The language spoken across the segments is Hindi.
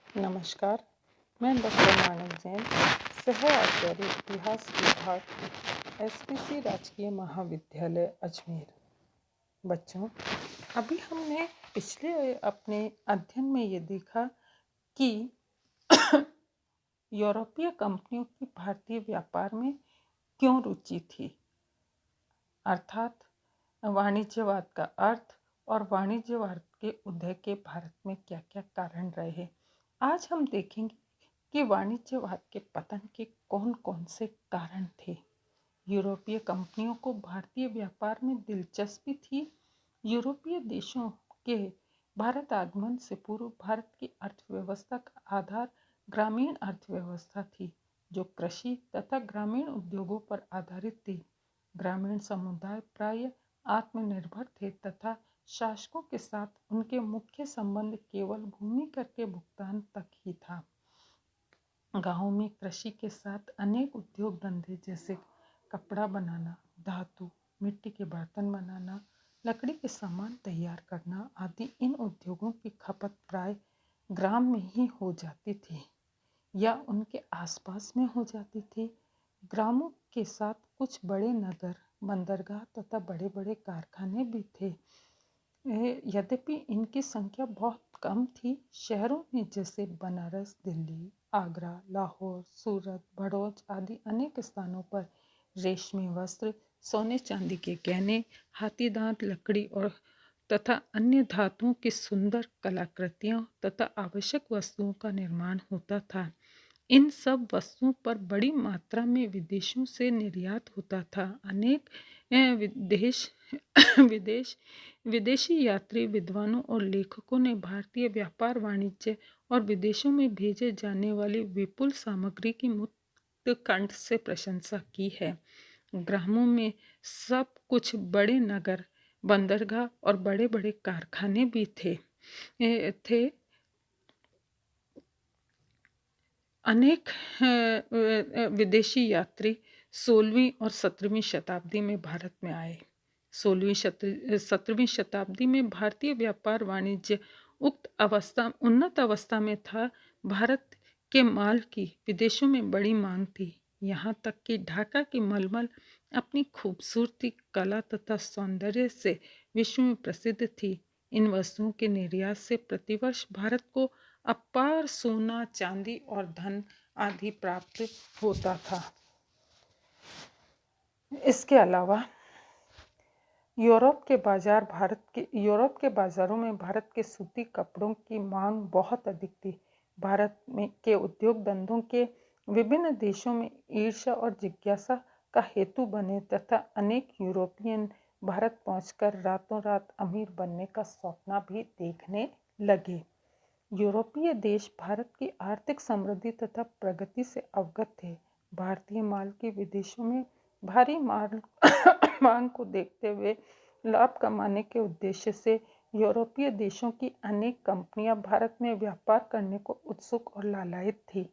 नमस्कार, मैं डॉक्टर मानव जैन, सह आचार्य इतिहास विभाग, एसपीसी राजकीय महाविद्यालय अजमेर। बच्चों, अभी हमने पिछले अपने अध्ययन में ये देखा कि यूरोपीय कंपनियों की भारतीय व्यापार में क्यों रुचि थी, अर्थात वाणिज्यवाद का अर्थ और वाणिज्यवाद के उदय के भारत में क्या क्या कारण रहे। आज हम देखेंगे कि वाणिज्यवाद के पतन के कौन कौन से कारण थे। यूरोपीय कंपनियों को भारतीय व्यापार में दिलचस्पी थी। यूरोपीय देशों के भारत आगमन से पूर्व भारत की अर्थव्यवस्था का आधार ग्रामीण अर्थव्यवस्था थी, जो कृषि तथा ग्रामीण उद्योगों पर आधारित थी। ग्रामीण समुदाय प्राय आत्मनिर्भर थे तथा शासकों के साथ उनके मुख्य संबंध केवल भूमि कर के भुगतान तक ही था। गांवों में कृषि के साथ अनेक उद्योग धंधे जैसे कपड़ा बनाना, धातु, मिट्टी के बर्तन बनाना, लकड़ी के सामान तैयार करना आदि इन उद्योगों की खपत प्राय ग्राम में ही हो जाती थी या उनके आसपास में हो जाती थी। ग्रामों के साथ कुछ बड़े नगर, बंदरगाह तथा बड़े बड़े कारखाने भी थे। यद्यपि इनकी संख्या बहुत कम थी। शहरों में जैसे बनारस, दिल्ली, आगरा, लाहौर, सूरत, भड़ोच आदि अनेक स्थानों पर रेशमी वस्त्र, सोने चांदी के गहने, हाथी दांत लकड़ी और तथा अन्य धातुओं की सुंदर कलाकृतियों तथा आवश्यक वस्तुओं का निर्माण होता था। इन सब वस्तुओं पर बड़ी मात्रा में विदेशों से निर्यात होता था। अनेक विदेश विदेशी यात्री, विद्वानों और लेखकों ने भारतीय व्यापार, वाणिज्य और विदेशों में भेजे जाने वाली विपुल सामग्री की मुक्त कंठ से प्रशंसा की है। ग्रामों में सब कुछ बड़े नगर, बंदरगाह और बड़े बड़े कारखाने भी थे। अनेक विदेशी यात्री 16वीं और 17वीं शताब्दी में भारत में आए। 17वीं शताब्दी में भारतीय व्यापार वाणिज्य उन्नत अवस्था में था। भारत के माल की विदेशों में बड़ी मांग थी। यहाँ तक कि ढाका की मलमल अपनी खूबसूरती, कला तथा सौंदर्य से विश्व में प्रसिद्ध थी। इन वस्तुओं के निर्यात से प्रतिवर्ष भारत को अपार सोना, चांदी और धन आदि प्राप्त होता था। इसके अलावा यूरोप के बाजारों में भारत के सूती कपड़ों की मांग बहुत अधिक थी। भारत में के उद्योग धंधों के विभिन्न देशों में ईर्ष्या और जिज्ञासा का हेतु बने तथा अनेक यूरोपियन भारत पहुंचकर रातों रात अमीर बनने का सपना भी देखने लगे। यूरोपीय देश भारत की आर्थिक समृद्धि तथा प्रगति से अवगत थे। भारतीय माल की विदेशों में भारी मांग को देखते हुए लाभ कमाने के उद्देश्य से यूरोपीय देशों की अनेक कंपनियां भारत में व्यापार करने को उत्सुक और लालायित थी।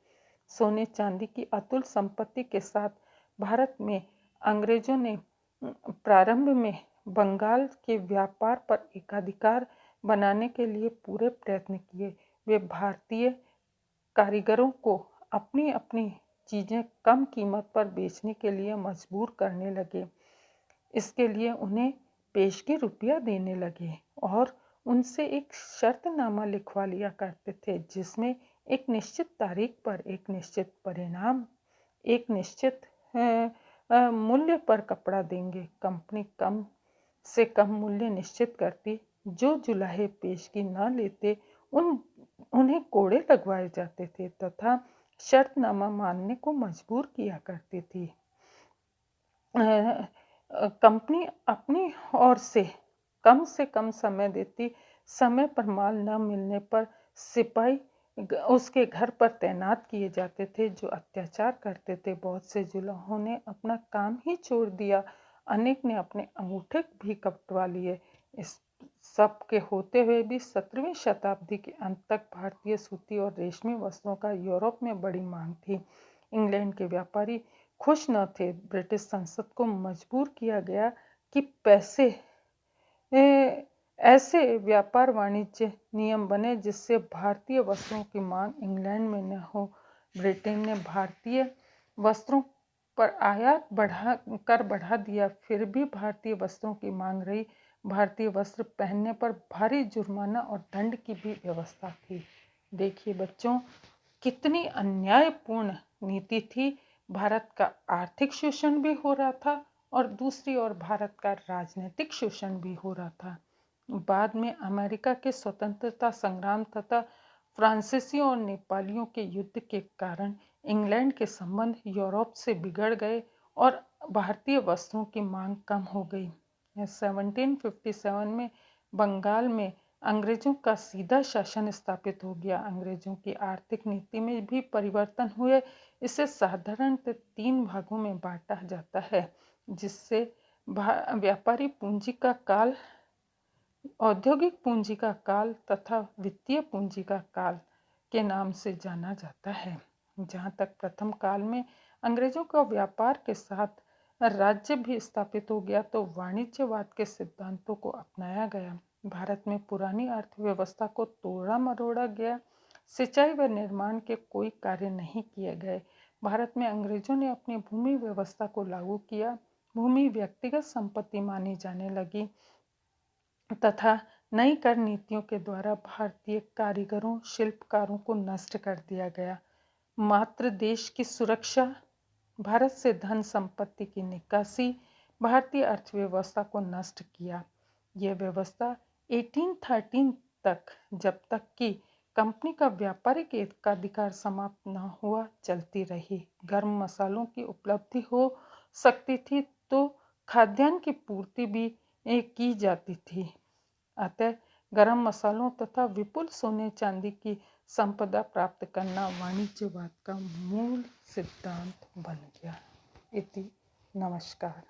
सोने चांदी की अतुल संपत्ति के साथ भारत में अंग्रेजों ने प्रारंभ में बंगाल के व्यापार पर एकाधिकार बनाने के लिए पूरे प्रयत्न किए। वे भारतीय कारीगरों को अपनी अपनी चीज़ें कम कीमत पर बेचने के लिए मजबूर करने लगे। इसके लिए उन्हें पेशगी रुपया देने लगे और उनसे एक शर्तनामा लिखवा लिया करते थे, जिसमें एक निश्चित तारीख पर एक निश्चित परिणाम, एक निश्चित मूल्य पर कपड़ा देंगे। कंपनी कम से कम मूल्य निश्चित करती। जो जुलाहे पेशगी न लेते उन्हें कोड़े लगवाए जाते थे तथा शर्तनामा मानने को मजबूर किया करती थी। कंपनी अपनी ओर से कम समय देती। समय पर माल न मिलने पर सिपाही उसके घर पर तैनात किए जाते थे, जो अत्याचार करते थे। बहुत से जुलाहों ने अपना काम ही छोड़ दिया। अनेक ने अपने अंगूठे भी कटवा लिए। इस सब के होते हुए भी 17वीं शताब्दी के अंत तक भारतीय सूती और रेशमी वस्त्रों का यूरोप में बड़ी मांग थी। इंग्लैंड के व्यापारी खुश न थे। ब्रिटिश संसद को मजबूर किया गया कि पैसे ऐसे व्यापार वाणिज्य नियम बने जिससे भारतीय वस्त्रों की मांग इंग्लैंड में न हो। ब्रिटेन ने भारतीय वस्त्रों पर आयात बढ़ा दिया, फिर भी भारतीय वस्त्रों की मांग रही। भारतीय वस्त्र पहनने पर भारी जुर्माना और दंड की भी व्यवस्था थी। देखिए बच्चों, कितनी अन्यायपूर्ण नीति थी। भारत का आर्थिक शोषण भी हो रहा था और दूसरी ओर भारत का राजनीतिक शोषण भी हो रहा था। बाद में अमेरिका के स्वतंत्रता संग्राम तथा फ्रांसीसियों और नेपालियों के युद्ध के कारण इंग्लैंड के संबंध यूरोप से बिगड़ गए और भारतीय वस्त्रों की मांग कम हो गई। 1757 में बंगाल में अंग्रेजों का सीधा शासन स्थापित हो गया। अंग्रेजों की आर्थिक नीति में भी परिवर्तन हुए। इसे साधारणतः 3 भागों में बांटा जाता है, जिससे व्यापारी पूंजी का काल, औद्योगिक पूंजी का काल तथा वित्तीय पूंजी का काल के नाम से जाना जाता है। जहाँ तक प्रथम काल में अंग्रेजों का व्यापार के साथ राज्य भी स्थापित हो गया, तो वाणिज्यवाद के सिद्धांतों को अपनाया गया। भारत में पुरानी अर्थव्यवस्था को तोड़ा मरोड़ा गया। सिंचाई व निर्माण के कोई कार्य नहीं किए गए। भारत में अंग्रेजों ने अपनी भूमि व्यवस्था को लागू किया। भूमि व्यक्तिगत संपत्ति मानी जाने लगी तथा नई कर नीतियों के द्वारा भारतीय कारीगरों, शिल्पकारों को नष्ट कर दिया गया। मात्र देश की सुरक्षा, भारत से धन संपत्ति की निकासी, भारतीय अर्थव्यवस्था को नष्ट किया। यह व्यवस्था 1813 तक, जब तक कि कंपनी का व्यापारिक एकाधिकार समाप्त न हुआ, चलती रही। गर्म मसालों की उपलब्धि हो सकती थी तो खाद्यान्न की पूर्ति भी की जाती थी। अतः गर्म मसालों तथा विपुल सोने चांदी की संपदा प्राप्त करना वाणिज्यवाद का मूल सिद्धांत बन गया। इति नमस्कार।